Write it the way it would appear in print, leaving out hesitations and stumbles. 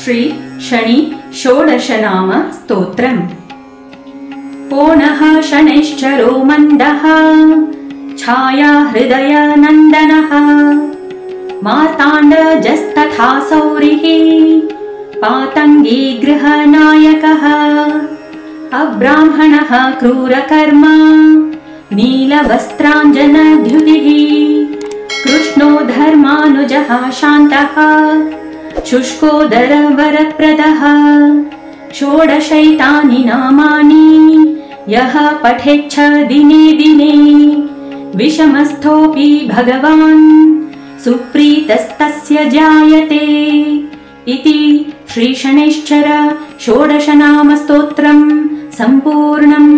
श्री शनि षोडशनाम स्तोत्रम्। पूर्णः शनैश्चरो मन्दः छाया हृदय नन्दनः मार्ताण्डजस्तथा सौरिः पातङ्गी गृहनायकः अब्राह्मणः क्रूरकर्मा नीलवस्त्राञ्जनद्युतिः कृष्णो धर्मानुजः शान्तः शुष्कोदर वरप्रदः षोडशैतानि नामानि यः पठेच्छ दिने दिने विषमस्थोऽपि भगवान् सुप्रीतस्तस्य जायते इति श्री शनैश्चर षोडशनाम स्तोत्रम् सम्पूर्णम्।